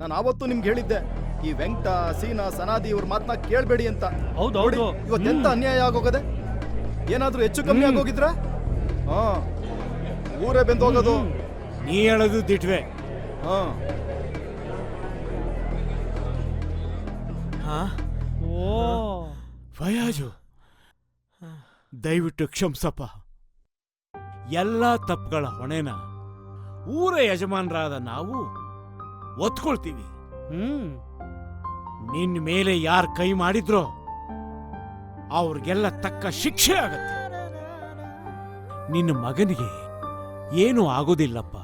ನಾನು ಆವತ್ತು ನಿಮ್ಗೆ ಹೇಳಿದ್ದೆ, ಈ ವೆಂಕಟ, ಸೀನಾ, ಸನಾದಿ ಇವ್ರ ಮಾತನ್ನ ಕೇಳಬೇಡಿ ಅಂತ. ಹೌದೌದು. ಇವತ್ತೆಂತ ಅನ್ಯಾಯ ಆಗೋಗದೆ? ಏನಾದ್ರೂ ಹೆಚ್ಚು ಕಮ್ಮಿ ಆಗೋಗಿದ್ರ ಹಾ ಊರೇ ಬೆಂದೋಗೋದು. ನೀ ಹೇಳೋದು ದಿಟ್ವೆ. ಹಾ ಓ ಫಯಾಜು, ದಯವಿಟ್ಟು ಕ್ಷಮಿಸಪ್ಪ. ಎಲ್ಲ ತಪ್ಪುಗಳ ಹೊಣೆನ ಊರ ಯಜಮಾನರಾದ ನಾವು ಒತ್ಕೊಳ್ತೀವಿ. ನಿನ್ನ ಮೇಲೆ ಯಾರು ಕೈ ಮಾಡಿದ್ರೋ ಅವ್ರಿಗೆಲ್ಲ ತಕ್ಕ ಶಿಕ್ಷೆ ಆಗತ್ತೆ. ನಿನ್ನ ಮಗನಿಗೆ ಏನೂ ಆಗೋದಿಲ್ಲಪ್ಪ.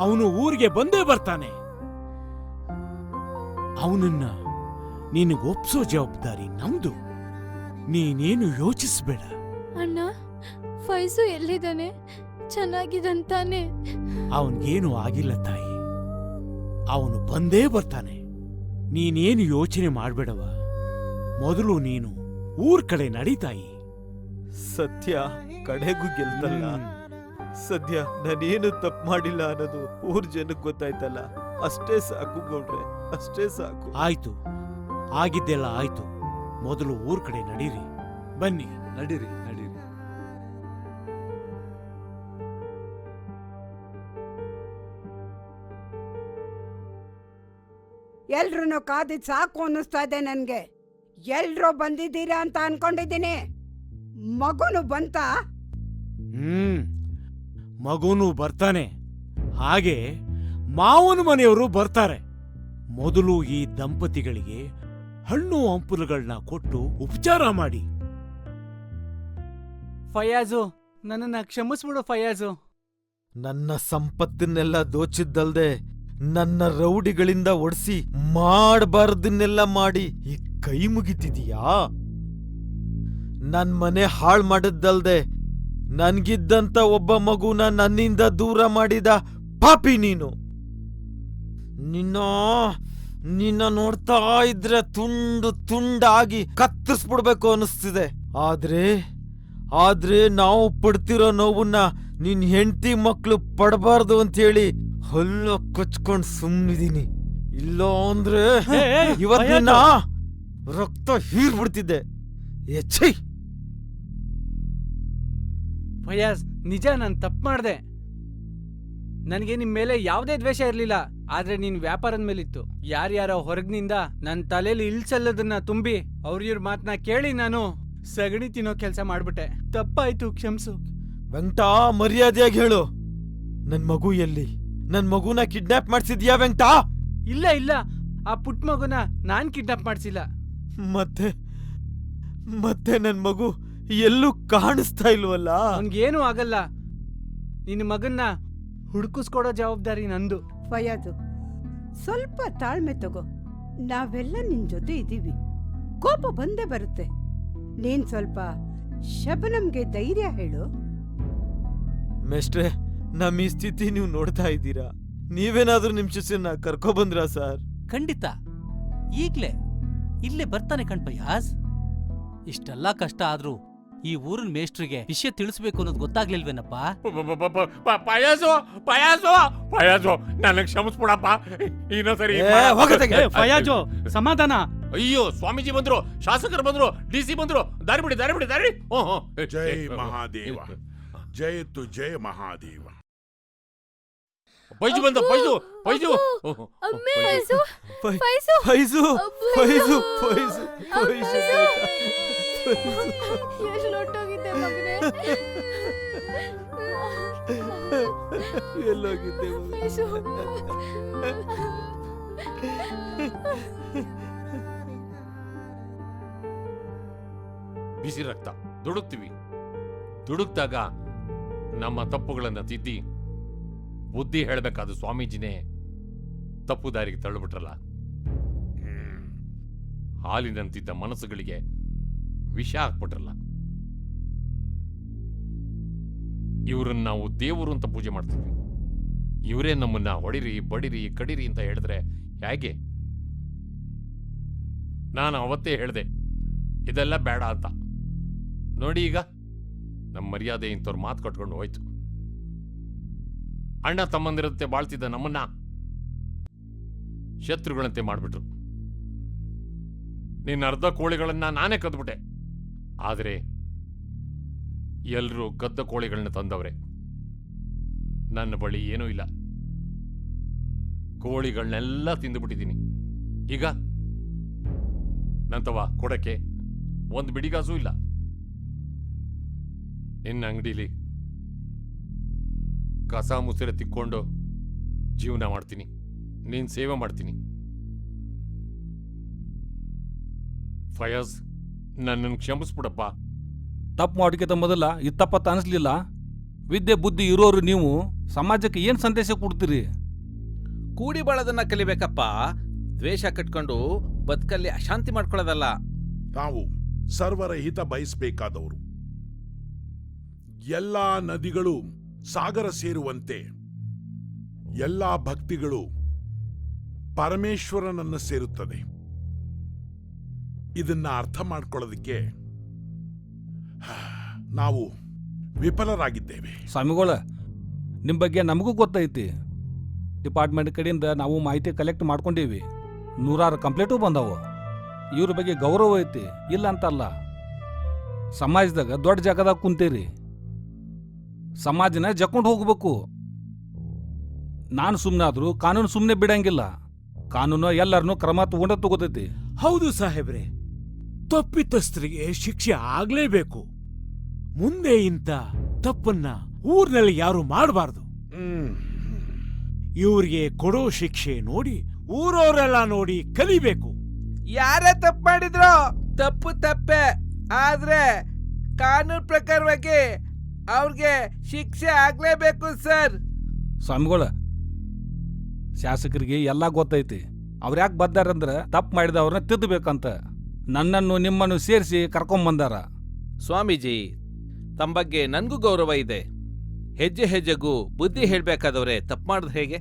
ಅವನು ಊರಿಗೆ ಬಂದೇ ಬರ್ತಾನೆ. ಅವನನ್ನ ನಿನಗೆ ಒಪ್ಸೋ ಜವಾಬ್ದಾರಿ ನಮ್ದು. ನೀನೇನು ಯೋಚಿಸ್ಬೇಡ. ಅಣ್ಣ, ಫೈಸು ಎಲ್ಲಿದ್ದಾನೆ? ಚೆನ್ನಾಗಿದಂತಾನೆ? ಅವನ್ಗೇನು ಆಗಿಲ್ಲ ತಾಯಿ, ಅವನು ಬಂದೇ ಬರ್ತಾನೆ. ನೀನೇನು ಯೋಚನೆ ಮಾಡ್ಬೇಡವ. ಮೊದಲು ನೀನು ಊರ್ ಕಡೆ ನಡೀತಾಯಿ. ಸತ್ಯ ಕಡೆಗೂ ಗೆಲ್ತಲ್ಲ. ಸದ್ಯ ನಾನೇನು ತಪ್ಪು ಮಾಡಿಲ್ಲ ಅನ್ನೋದು ಊರ್ ಜನಕ್ಕೆ ಗೊತ್ತಾಯ್ತಲ್ಲ, ಅಷ್ಟೇ ಸಾಕು ಗೌಡ್ರೆ, ಅಷ್ಟೇ ಸಾಕು. ಆಯ್ತು, ಆಗಿದ್ದೆಲ್ಲ ಆಯ್ತು. ಮೊದಲು ಊರ್ ಕಡೆ ನಡೀರಿ. ಬನ್ನಿ. ನಡೀರಿ ನಡೀರಿ. ಎಲ್ರೂ ಕಾದಿದ್ ಸಾಕು ಅನ್ನಿಸ್ತಾ ಇದೆ ನನ್ಗೆ. ಎಲ್ರೂ ಬಂದಿದ್ದೀರಾ ಅಂತ ಅನ್ಕೊಂಡಿದ್ದೀನಿ. ಮಗುನು ಬಂತ? ಮಗುನು ಬರ್ತಾನೆ. ಹಾಗೆ ಮಾವನ ಮನೆಯವರು ಬರ್ತಾರೆ. ಮೊದಲು ಈ ದಂಪತಿಗಳಿಗೆ ಹಣ್ಣು ಹಂಪಲುಗಳನ್ನ ಕೊಟ್ಟು ಉಪಚಾರ ಮಾಡಿ. ಫಯಾಜು, ನನ್ನನ್ನ ಕ್ಷಮಿಸ್ಬಿಡು ಫಯಾಜು. ನನ್ನ ಸಂಪತ್ತನ್ನೆಲ್ಲ ದೋಚಿದ್ದಲ್ದೆ ನನ್ನ ರೌಡಿಗಳಿಂದ ಒಡ್ಸಿ ಮಾಡಬಾರ್ದನ್ನೆಲ್ಲ ಮಾಡಿ ಈ ಕೈ ಮುಗಿತಿದೀಯಾ? ನನ್ ಮನೆ ಹಾಳ್ ಮಾಡಿದ್ದಲ್ದೆ ನನ್ಗಿದ್ದಂತ ಒಬ್ಬ ಮಗುನ ನನ್ನಿಂದ ದೂರ ಮಾಡಿದ ಪಾಪಿ ನೀನು. ನಿನ್ನ ನೋಡ್ತಾ ಇದ್ರೆ ತುಂಡು ತುಂಡಾಗಿ ಕತ್ತರಿಸ್ಬಿಡ್ಬೇಕು ಅನಿಸ್ತಿದೆ. ಆದ್ರೆ ನಾವು ಪಡ್ತಿರೋ ನೋವನ್ನ ನಿನ್ ಹೆಂಡತಿ ಮಕ್ಳು ಪಡಬಾರ್ದು ಅಂತೇಳಿ ಹಲ್ಲ ಕೊಚ್ಕೊಂಡ್ ಸುಮ್ನಿದೀನಿ. ಇಲ್ಲ ಅಂದ್ರೆ ಇವತ್ತಿನ ರಕ್ತ ಹೀರ್ಬಿಡ್ತಿದ್ದೆ. ಎಚ್ಚೈ ಫಯಾಜ್, ನಿಜ ನಾನು ತಪ್ಪು ಮಾಡ್ದೆ. ನನಗೆ ನಿಮ್ ಮೇಲೆ ಯಾವುದೇ ದ್ವೇಷ ಇರ್ಲಿಲ್ಲ. ಆದ್ರೆ ನೀನ್ ವ್ಯಾಪಾರದ ಮೇಲಿತ್ತು. ಯಾರ್ಯಾರೋ ಹೊರಗಿನಿಂದ ನನ್ನ ತಲೆಯಲ್ಲಿ ಇಲ್ಸಲ್ಲದನ್ನ ತುಂಬಿ ಇವ್ರ ಮಾತನ್ನ ಕೇಳಿ ನಾನು ಸಗಣಿ ತಿನ್ನೋ ಕೆಲಸ ಮಾಡ್ಬಿಟ್ಟೆ. ತಪ್ಪಾಯ್ತು, ಕ್ಷಮಿಸು. ವೆಂಕಟ, ಮರ್ಯಾದೆಯಾಗಿ ಹೇಳು, ನನ್ ಮಗು ಎಲ್ಲಿ? ನನ್ ಮಗುನ ಕಿಡ್ನಾಪ್ ಮಾಡ್ಸಿದ್ಯಾ ವೆಂಕಟ? ಇಲ್ಲ ಇಲ್ಲ, ಆ ಪುಟ್ಟ ಮಗುನ ನಾನ್ ಕಿಡ್ನಾಪ್ ಮಾಡ್ಸಿಲ್ಲ. ಮತ್ತೆ ನನ್ ಮಗು ಎಲ್ಲೂ ಕಾಣಿಸ್ತಾ ಇಲ್ವಲ್ಲ? ಅವನ್ಗೇನು ಆಗಲ್ಲ. ನಿನ್ನ ಮಗನ್ನ ಹುಡುಕಿಸ್ಕೊಡೋ ಜವಾಬ್ದಾರಿ ನಂದು. ಫಯಾಜು, ಸ್ವಲ್ಪ ತಾಳ್ಮೆ ತಗೋ. ನಾವೆಲ್ಲ ನಿನ್ ಜೊತೆ ಇದ್ದೀವಿ. ಕೋಪ ಬಂದೇ ಬರುತ್ತೆ. ನೀನ್ ಸ್ವಲ್ಪ ಶಬನಮ್ಗೆ ಧೈರ್ಯ ಹೇಳು. ಮೇಷ್ಟ್ರೆ, ನಮ್ ಈ ಸ್ಥಿತಿ ನೀವು ನೋಡ್ತಾ ಇದ್ದೀರಾ. ನೀವೇನಾದ್ರೂ ನಿಮ್ ಶಿಷ್ಯನ ಕರ್ಕೊಬಂದ್ರಾ ಸರ್? ಖಂಡಿತ, ಈಗ್ಲೇ ಇಲ್ಲೇ ಬರ್ತಾನೆ ಕಣ್ಪಯ್ಯಾಸ್. ಇಷ್ಟೆಲ್ಲ ಕಷ್ಟ ಆದ್ರೂ ಈ ಊರಿನ ಮೇಷ್ಟ್ರಿಗೆ ವಿಷಯ ತಿಳಿಸ್ಬೇಕು ಅನ್ನೋದು ಗೊತ್ತಾಗ್ಲಿಲ್ವೇನಪ್ಪ? ಪಯಾಸು ಪಯಾಸು ಪಯಾಸು, ನನಗೆ ಕ್ಷಮಿಸ್ಬಿಡಪ್ಪ. ಇನ್ನೊಂದ್ಸರಿ ಫಯಾಜು, ಸಮಾಧಾನ. ಅಯ್ಯೋ, ಸ್ವಾಮೀಜಿ ಬಂದ್ರು, ಶಾಸಕರು ಬಂದ್ರು, DC ಬಂದ್ರು. ದಾರಿ ಬಿಡಿ, ದಾರಿ ಬಿಡಿ, ದಾರಿ. ಜೈ ಮಹಾದೇವ, ಜಯ ತು ಜಯ ಮಹಾದೇವ. ಪೈಜು ಬಂದ, ಪೈಜು ಪೈಜು ಫೈಸು, ಫೈಸು, ಫೈಜು ಫೈಜು ಫೈಜು ಫೈಜು ಎಷ್ಟು ಲೊಟ್ಟೋಗಿದ್ದೆ ಮಗನೇ. ಎಲ್ಲೋಗಿದ್ದೆ ಫೈಸು, ಬಿಸಿ ರಕ್ತ ದುಡುಕ್ತಿವಿ. ದುಡುಕ್ದಾಗ ನಮ್ಮ ತಪ್ಪುಗಳನ್ನ ತಿದ್ದಿ ಬುದ್ಧಿ ಹೇಳಬೇಕಾದ ಸ್ವಾಮೀಜಿನೇ ತಪ್ಪು ದಾರಿಗೆ ತಳ್ಳಿಬಿಟ್ರಲ್ಲ. ಹಾಲಿನಂತಿದ್ದ ಮನಸ್ಸುಗಳಿಗೆ ವಿಷ ಹಾಕ್ಬಿಟ್ರಲ್ಲ. ಇವ್ರನ್ನ ನಾವು ದೇವರು ಅಂತ ಪೂಜೆ ಮಾಡ್ತಿದ್ವಿ. ಇವರೇ ನಮ್ಮನ್ನ ಹೊಡಿರಿ, ಬಡಿರಿ, ಕಡಿರಿ ಅಂತ ಹೇಳಿದ್ರೆ ಹೇಗೆ? ನಾನು ಅವತ್ತೇ ಹೇಳ್ದೆ ಇದೆಲ್ಲ ಬೇಡ ಅಂತ. ನೋಡಿ ಈಗ ನಮ್ಮ ಮರ್ಯಾದೆ ಇಂಥವ್ರು ಮಾತು ಕಟ್ಕೊಂಡು ಹೋಯ್ತು. ಅಣ್ಣ ತಮ್ಮಂದಿರತ್ತೆ ಬಾಳ್ತಿದ್ದ ನಮ್ಮನ್ನ ಶತ್ರುಗಳಂತೆ ಮಾಡ್ಬಿಟ್ರು. ನಿನ್ನ ಅರ್ಧ ಕೋಳಿಗಳನ್ನ ನಾನೇ ಕದ್ಬಿಟ್ಟೆ. ಆದರೆ ಎಲ್ರೂ ಕದ್ದ ಕೋಳಿಗಳನ್ನ ತಂದವ್ರೆ. ನನ್ನ ಬಳಿ ಏನೂ ಇಲ್ಲ. ಕೋಳಿಗಳನ್ನೆಲ್ಲ ತಿಂದುಬಿಟ್ಟಿದ್ದೀನಿ. ಈಗ ನಂತವ ಕೊಡಕ್ಕೆ ಒಂದು ಬಿಡಿಗಾಸೂ ಇಲ್ಲ. ನಿನ್ನ ಅಂಗಡಿಲಿ ಕಸ ಮುಸಿರೆ ತಿಕ್ಕೊಂಡು ಜೀವನ ಮಾಡ್ತೀನಿ. ನೀನ್ ಸೇವೆ ಮಾಡ್ತೀನಿ. ಫಯಾಜ್, ನನ್ನನ್ನು ಕ್ಷಮಿಸ್ಬಿಡಪ್ಪ. ತಪ್ಪು ಮಾಡೋಕ್ಕಿಂತ ಮೊದಲ ಇದು ತಪ್ಪತ್ತ ಅನಿಸ್ಲಿಲ್ಲ. ವಿದ್ಯೆ ಬುದ್ಧಿ ಇರೋರು ನೀವು ಸಮಾಜಕ್ಕೆ ಏನು ಸಂದೇಶ ಕೊಡ್ತೀರಿ? ಕೂಡಿ ಬಾಳೋದನ್ನ ಕಲಿಬೇಕಪ್ಪ. ದ್ವೇಷ ಕಟ್ಕೊಂಡು ಬದುಕಲ್ಲಿ ಅಶಾಂತಿ ಮಾಡ್ಕೊಳ್ಳೋದಲ್ಲ. ನಾವು ಸರ್ವರ ಹಿತ ಬಯಸಬೇಕಾದವರು. ಎಲ್ಲಾ ನದಿಗಳು ಸಾಗರ ಸೇರುವಂತೆ ಎಲ್ಲಾ ಭಕ್ತಿಗಳು ಪರಮೇಶ್ವರನನ್ನು ಸೇರುತ್ತದೆ. ಇದನ್ನ ಅರ್ಥ ಮಾಡ್ಕೊಳ್ಳೋದಕ್ಕೆ ನಾವು ವಿಫಲರಾಗಿದ್ದೇವೆ. ಸ್ವಾಮಿಗಳ, ನಿಮ್ಮ ಬಗ್ಗೆ ನಮಗೂ ಗೊತ್ತೈತಿ. ಡಿಪಾರ್ಟ್ಮೆಂಟ್ ಕಡೆಯಿಂದ ನಾವು ಮಾಹಿತಿ ಕಲೆಕ್ಟ್ ಮಾಡ್ಕೊಂಡೀವಿ. 100 ಕಂಪ್ಲೇಂಟು ಬಂದವು. ಇವ್ರ ಬಗ್ಗೆ ಗೌರವ ಐತಿ, ಇಲ್ಲ ಅಂತಲ್ಲ. ಸಮಾಜದಾಗ ದೊಡ್ಡ ಜಾಗದಾಗ ಕುಂತೀರಿ. ಸಮಾಜನ ಜಕ್ಕೊಂಡು ಹೋಗ್ಬೇಕು. ನಾನು ಸುಮ್ಮನಾದ್ರೂ ಕಾನೂನು ಸುಮ್ಮನೆ ಬಿಡಂಗಿಲ್ಲ. ಕಾನೂನು ಎಲ್ಲರನ್ನೂ ಕ್ರಮ ತಗೋತೈತಿ. ಹೌದು ಸಾಹೇಬ್ರೆ, ತಪ್ಪಿತಸ್ಥರಿಗೆ ಶಿಕ್ಷೆ ಆಗ್ಲೇಬೇಕು. ಮುಂದೆ ಇಂಥ ತಪ್ಪನ್ನ ಊರ್ನಲ್ಲಿ ಯಾರು ಮಾಡಬಾರ್ದು. ಇವ್ರಿಗೆ ಕೊಡೋ ಶಿಕ್ಷೆ ನೋಡಿ ಊರವರೆಲ್ಲ ನೋಡಿ ಕಲಿಬೇಕು. ಯಾರೇ ತಪ್ಪು ಮಾಡಿದ್ರು ತಪ್ಪು ತಪ್ಪೆ. ಆದ್ರೆ ಕಾನೂನು ಪ್ರಕಾರವಾಗಿ ಅವ್ರಿಗೆ ಶಿಕ್ಷೆ ಆಗ್ಲೇಬೇಕು ಸರ್. ಸ್ವಾಮಿಗಳ, ಶಾಸಕರಿಗೆ ಎಲ್ಲ ಗೊತ್ತೈತಿ. ಅವ್ರ್ಯಾಕೆ ಬಂದಾರಂದ್ರೆ ತಪ್ಪು ಮಾಡಿದವ್ರನ್ನ ತಿದ್ದಬೇಕಂತ. ನನ್ನನ್ನು ನಿಮ್ಮನ್ನು ಸೇರಿಸಿ ಕರ್ಕೊಂಬಂದಾರ. ಸ್ವಾಮೀಜಿ, ತಮ್ಮ ಬಗ್ಗೆ ನನ್ಗೂ ಗೌರವ ಇದೆ. ಹೆಜ್ಜೆ ಹೆಜ್ಜೆಗೂ ಬುದ್ಧಿ ಹೇಳ್ಬೇಕಾದವ್ರೆ ತಪ್ಪು ಮಾಡಿದ್ರೆ ಹೇಗೆ?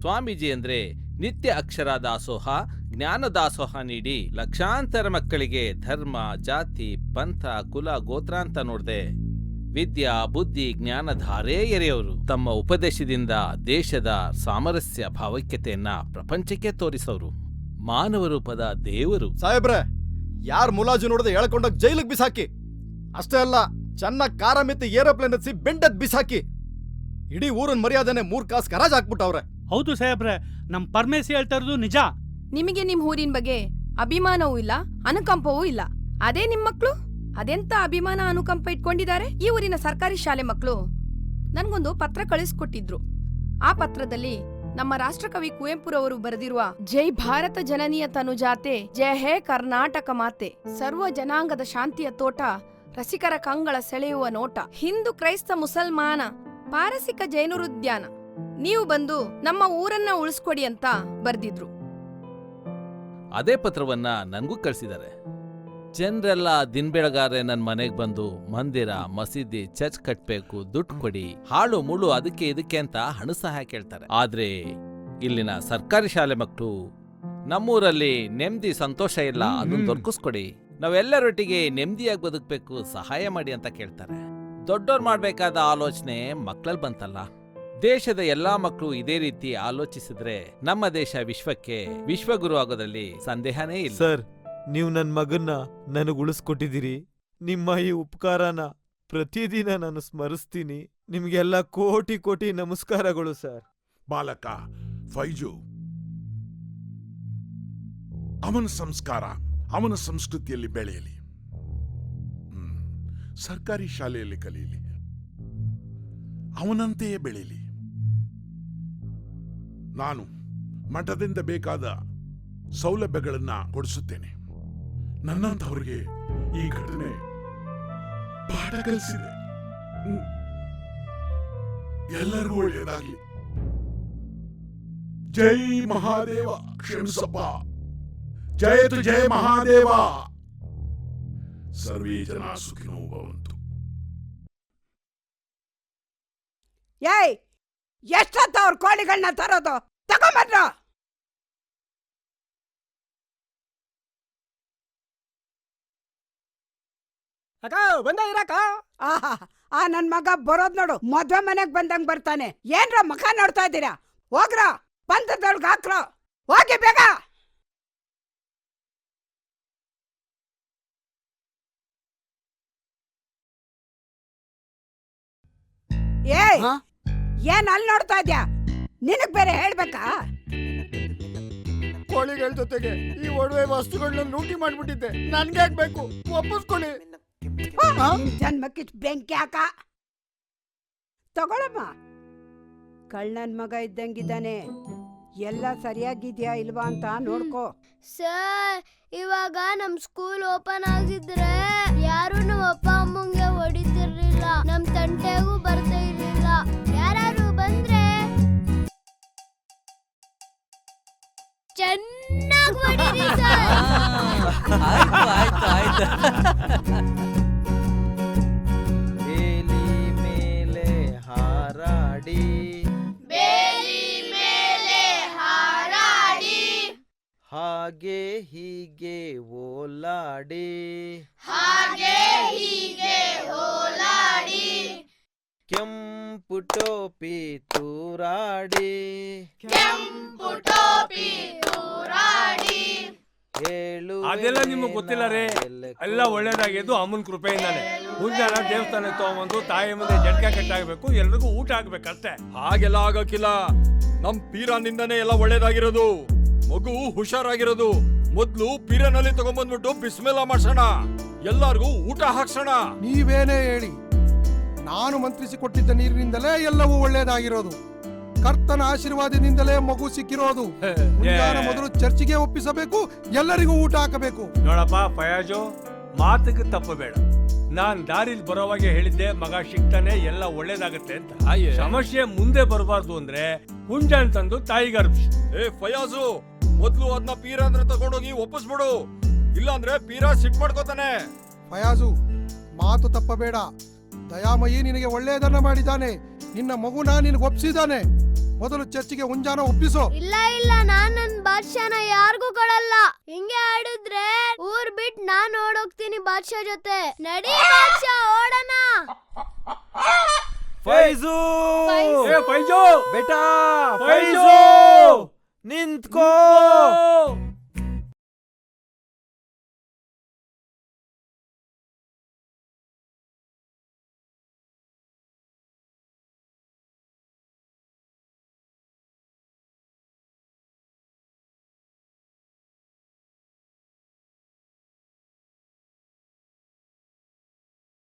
ಸ್ವಾಮೀಜಿ ಅಂದ್ರೆ ನಿತ್ಯ ಅಕ್ಷರ ದಾಸೋಹ, ಜ್ಞಾನ ದಾಸೋಹ ನೀಡಿ ಲಕ್ಷಾಂತರ ಮಕ್ಕಳಿಗೆ ಧರ್ಮ, ಜಾತಿ, ಪಂಥ, ಕುಲ, ಗೋತ್ರ ಅಂತ ನೋಡ್ದೆ ವಿದ್ಯಾ, ಬುದ್ಧಿ, ಜ್ಞಾನಧಾರೇ ಎರೆಯವರು. ತಮ್ಮ ಉಪದೇಶದಿಂದ ದೇಶದ ಸಾಮರಸ್ಯ ಭಾವೈಕ್ಯತೆಯನ್ನ ಪ್ರಪಂಚಕ್ಕೆ ತೋರಿಸೋರು. ಮಾನವ ರೂಪದ ದೇವರು. ಸಾಹೇಬ್ರೆ, ಯಾರ್ ಮುಲಾಜು ನೋಡದೆ ಹೇಳ್ಕೊಂಡೋಗ್ ಜೈಲಿಗೆ ಬಿಸಾಕಿ. ಅಷ್ಟೇ ಅಲ್ಲ, ಚೆನ್ನಾಗ್ ಕಾರ ಮೆತ್ತಿ ಏರೋಪ್ಲೇನ್ ಹತ್ಸಿ ಬೆಂಡದ್ ಬಿಸಾಕಿ. ಇಡೀ ಊರನ್ ಮರ್ಯಾದೆನೆ 3 ಕಾಸು ಕರಾಜ್ ಹಾಕ್ಬಿಟ್ಟವ್ರೆ. ಹೌದು ಸಾಹೇಬ್ರೆ, ನಮ್ ಪರಮೇಶ್ ಹೇಳ್ತಾ ಇರೋದು ನಿಜ. ನಿಮಗೆ ನಿಮ್ ಊರಿನ ಬಗ್ಗೆ ಅಭಿಮಾನವೂ ಇಲ್ಲ, ಅನುಕಂಪವೂ ಇಲ್ಲ. ಅದೇ ನಿಮ್ ಮಕ್ಳು ಅದೆಂತ ಅಭಿಮಾನ ಅನುಕಂಪ ಇಟ್ಕೊಂಡಿದ್ದಾರೆ. ಈ ಊರಿನ ಸರ್ಕಾರಿ ಶಾಲೆ ಮಕ್ಕಳು ನನ್ಗೊಂದು ಪತ್ರ ಕಳಿಸ್ಕೊಟ್ಟಿದ್ರು. ಆ ಪತ್ರದಲ್ಲಿ ನಮ್ಮ ರಾಷ್ಟ್ರಕವಿ ಕುವೆಂಪುರವರು ಬರೆದಿರುವ ಜೈ ಭಾರತ ಜನನೀಯ ತನುಜಾತೆ, ಜಯ ಹೇ ಕರ್ನಾಟಕ ಮಾತೆ, ಸರ್ವ ಜನಾಂಗದ ಶಾಂತಿಯ ತೋಟ, ರಸಿಕರ ಕಂಗಳ ಸೆಳೆಯುವ ನೋಟ, ಹಿಂದೂ ಕ್ರೈಸ್ತ ಮುಸಲ್ಮಾನ ಪಾರಸಿಕ ಜೈನರುದ್ಯಾನ, ನೀವು ಬಂದು ನಮ್ಮ ಊರನ್ನ ಉಳಿಸ್ಕೊಡಿ ಅಂತ ಬರ್ದಿದ್ರು. ಅದೇ ಪತ್ರವನ್ನ ನನ್ಗೂ ಕಳಿಸಿದ್ದಾರೆ. ಜನರೆಲ್ಲ ದಿನ ಬೆಳಗಾರೆ ನನ್ನ ಮನೆಗೆ ಬಂದು ಮಂದಿರ, ಮಸೀದಿ, ಚರ್ಚ್ ಕಟ್ಬೇಕು, ದುಡ್ಡು ಕೊಡಿ, ಹಾಳು ಮುಳು ಅದಕ್ಕೆ ಇದಕ್ಕೆ ಅಂತ ಹಣ ಸಹಾಯ ಕೇಳ್ತಾರೆ. ಆದ್ರೆ ಇಲ್ಲಿನ ಸರ್ಕಾರಿ ಶಾಲೆ ಮಕ್ಕಳು ನಮ್ಮೂರಲ್ಲಿ ನೆಮ್ಮದಿ, ಸಂತೋಷ ಇಲ್ಲ, ಅದನ್ನ ದೊರಕಿಸ್ಕೊಡಿ, ನಾವೆಲ್ಲರೊಟ್ಟಿಗೆ ನೆಮ್ಮದಿಯಾಗಿ ಬದುಕಬೇಕು, ಸಹಾಯ ಮಾಡಿ ಅಂತ ಕೇಳ್ತಾರೆ. ದೊಡ್ಡೋರ್ ಮಾಡ್ಬೇಕಾದ ಆಲೋಚನೆ ಮಕ್ಕಳಲ್ಲಿ ಬಂತಲ್ಲ. ದೇಶದ ಎಲ್ಲಾ ಮಕ್ಕಳು ಇದೇ ರೀತಿ ಆಲೋಚಿಸಿದ್ರೆ ನಮ್ಮ ದೇಶ ವಿಶ್ವಕ್ಕೆ ವಿಶ್ವಗುರು ಆಗೋದ್ರಲ್ಲಿ ಸಂದೇಹನೇ ಇಲ್ಲ. ಸರ್, ನೀವು ನನ್ನ ಮಗನ್ನ ನನಗೆ ಉಳಿಸ್ಕೊಟ್ಟಿದ್ದೀರಿ. ನಿಮ್ಮ ಈ ಉಪಕಾರನ ಪ್ರತಿದಿನ ನಾನು ಸ್ಮರಿಸ್ತೀನಿ. ನಿಮ್ಗೆಲ್ಲ ಕೋಟಿ ಕೋಟಿ ನಮಸ್ಕಾರಗಳು ಸರ್. ಬಾಲಕ ಫೈಜು, ಅವನ ಸಂಸ್ಕಾರ ಅವನ ಸಂಸ್ಕೃತಿಯಲ್ಲಿ ಬೆಳೆಯಲಿ. ಸರ್ಕಾರಿ ಶಾಲೆಯಲ್ಲಿ ಕಲಿಯಲಿ, ಅವನಂತೆಯೇ ಬೆಳೆಯಲಿ. ನಾನು ಮಠದಿಂದ ಬೇಕಾದ ಸೌಲಭ್ಯಗಳನ್ನ ಕೊಡಿಸುತ್ತೇನೆ. ನನ್ನಂತವರಿಗೆ ಈ ಘಟನೆ ಪಾಠ ಕಲಿಸಿದೆ. ಎಲ್ಲರಿಗೂ ಒಳ್ಳೆಯದಾಗಲಿ. ಜೈ ಮಹಾದೇವ. ಕ್ಷಮಿಸಪ್ಪ. ಜಯತು ಜಯ ಮಹಾದೇವ. ಸರ್ವೇ ಜನ ಸುಖಿನೋ ಭವಂತು. ಏಯ್, ಎಷ್ಟೊತ್ತ ಅವ್ರ ಕೋಳಿಗಳನ್ನ ತರೋದು? ತಗೊಂಬರ್ರ. ಆಹಾ, ಆ ನನ್ ಮಗ ಬರೋದ್ ನೋಡು, ಮದ್ವೆ ಮನೆಗ್ ಬಂದಂಗ್ ಬರ್ತಾನೆ. ಏನ್ರ ಮಖ ನೋಡ್ತಾ ಇದ್ದೀರಾ? ಹೋಗ್ರ, ಬಂದದೊಳಗ್ ಹಾಕ್ರ. ಹೋಗಿ ಬೇಗ. ಏಯ್, ಏನ್ ಅಲ್ಲಿ ನೋಡ್ತಾ ಇದ್ಯಾ? ನಿನಗ್ ಬೇರೆ ಹೇಳ್ಬೇಕಾ? ಕೋಳಿಗಳ ಜೊತೆಗೆ ಈ ಒಡವೆ ವಸ್ತುಗಳನ್ನ ಲೂಟಿ ಮಾಡ್ಬಿಟ್ಟಿದ್ದೆ, ನನ್ಗೆ ಆಗ್ಬೇಕು, ವಾಪಸ್ಕೊಳ್ಳಿ. ನಿನ್ ಜನ್ಮಕ್ಕೆ ಬೆಂಕಿ ಹಾಕ. ತಗೊಳಮ್ಮ. ಕಳ್ಳನ್ ಮಗ ಇದ್ದಂಗಿದ್ದಾನೆ. ಎಲ್ಲ ಸರಿಯಾಗಿದ್ಯಾ ಇಲ್ವಾ ಅಂತ ನೋಡ್ಕೋ. ಸರ್, ಇವಾಗ ನಮ್ ಸ್ಕೂಲ್ ಓಪನ್ ಆಗಿದ್ರೆ ಯಾರು ನಮ್ಮ ಅಪ್ಪ ಅಮ್ಮಂಗೆ ಹೊಡಿತಿರ್ಲಿಲ್ಲ, ನಮ್ ತಂಟೆಗೂ ಬರ್ತಾ ಇರ್ಲಿಲ್ಲ. ಯಾರು ಬಂದ್ರೆ ಚೆನ್ನಾಗಿ ಹೊಡೀರಿ ಸರ್. ಆಯ್ತು ಆಯ್ತು ಬೇಲಿ ಮೇಲೆ ಹಾರಾಡಿ, ಬೇಲಿ ಮೇಲೆ ಹಾರಾಡಿ, ಹಾಗೆ ಹೀಗೆ ಓಲಾಡಿ, ಹಾಗೆ ಹೀಗೆ ಓಲಾಡಿ, ಕೆಂಪು ಟೋಪಿ ತೂರಾಡಿ, ಕೆಂಪು ಟೋಪಿ ತೂರಾಡಿ. ಅದೆಲ್ಲ ನಿಮಗೆ ಗೊತ್ತಿಲ್ಲ ರೀ. ಎಲ್ಲ ಒಳ್ಳೇದಾಗಿದ್ದು ಅಮ್ಮನ ಕೃಪೆಯಿಂದಾನೆ. ಮುಂಜಾನೆ ದೇವಸ್ಥಾನಕ್ಕೆ ತಗೊಂಬಂದು ತಾಯಿ ಮುಂದೆ ಜಟ್ಕ ಕಟ್ಟಾಗಬೇಕು, ಎಲ್ರಿಗೂ ಊಟ ಆಗ್ಬೇಕಷ್ಟೇ. ಹಾಗೆಲ್ಲ ಆಗಕ್ಕಿಲ್ಲ. ನಮ್ ಪೀರಾನಿಂದನೇ ಎಲ್ಲ ಒಳ್ಳೇದಾಗಿರೋದು, ಮಗು ಹುಷಾರಾಗಿರೋದು. ಮೊದ್ಲು ಪೀರನಲ್ಲಿ ತಗೊಂಡ್ಬಂದ್ಬಿಟ್ಟು ಬಿಸ್ಮೆಲ್ಲ ಮಾಡ್ಸೋಣ, ಎಲ್ಲಾರ್ಗೂ ಊಟ ಹಾಕ್ಸೋಣ. ನೀವೇನೇ ಹೇಳಿ, ನಾನು ಮಂತ್ರಿಸಿಕೊಟ್ಟಿದ್ದ ನೀರಿನಿಂದಲೇ ಎಲ್ಲವೂ ಒಳ್ಳೇದಾಗಿರೋದು. ಕರ್ತನ ಆಶೀರ್ವಾದದಿಂದಲೇ ಮಗು ಸಿಕ್ಕಿರೋದು. ಮುಂಜಾನೆ ಮೊದಲು ಚರ್ಚಿಗೆ ಒಪ್ಪಿಸಬೇಕು, ಎಲ್ಲರಿಗೂ ಊಟ ಹಾಕಬೇಕು. ನೋಡಪ್ಪ ಫಯಾಜು, ಮಾತಿಗೆ ತಪ್ಪಬೇಡ. ನಾನ್ ದಾರಿಲಿ ಬರೋವಾಗೆ ಹೇಳಿದ್ದೆ ಮಗ ಸಿಗ್ತಾನೆ, ಎಲ್ಲ ಒಳ್ಳೇದಾಗತ್ತೆ ಅಂತ. ಸಮಸ್ಯೆ ಮುಂದೆ ಬರಬಾರ್ದು ಅಂದ್ರೆ ಹುಂಜಾನ್ ತಂದು ತಾಯಿಗೆ ಅರ್ಪಿಸು. ಏ ಫಯಾಜು, ಮೊದ್ಲು ಅದನ್ನ ಪೀರ ಅಂದ್ರೆ ತಗೊಂಡೋಗಿ ಒಪ್ಪಿಸ್ಬಿಡು, ಇಲ್ಲಾಂದ್ರೆ ಪೀರ ಸಿಟ್ ಮಾಡ್ಕೋತಾನೆ. ಫಯಾಜು, ಮಾತು ತಪ್ಪಬೇಡ. ದಯಾಮಯಿ ನಿನಗೆ ಒಳ್ಳೆಯದನ್ನ ಮಾಡಿದ್ದಾನೆ. ನಿನ್ನ ಮಗುನ ನಿನಗೆ ಒಪ್ಪಿಸಿದ್ದಾನೆ. ಮೊದಲು ಚರ್ಚಿಗೆ ಹುಂಜಾನ ಒಪ್ಪಿಸೋ. ಇಲ್ಲ ಇಲ್ಲ, ನಾನ್ ನನ್ ಬಾದ್ಶಾನ ಯಾರಿಗೂ ಕೊಡಲ್ಲ. ಹಿಂಗೆ ಆಡಿದ್ರೆ ಊರ್ ಬಿಟ್ ನಾನ್ ಓಡೋಗ್ತೀನಿ ಬಾದ್ಶಾ ಜೊತೆ. ನಡಿ ಬಾದ್ಶಾ, ಓಡೋಣ. ಫೈಜು, ಏ ಫೈಜು, ಬೇಟಾ ಫೈಜು, ನಿಂತ್ಕೋ.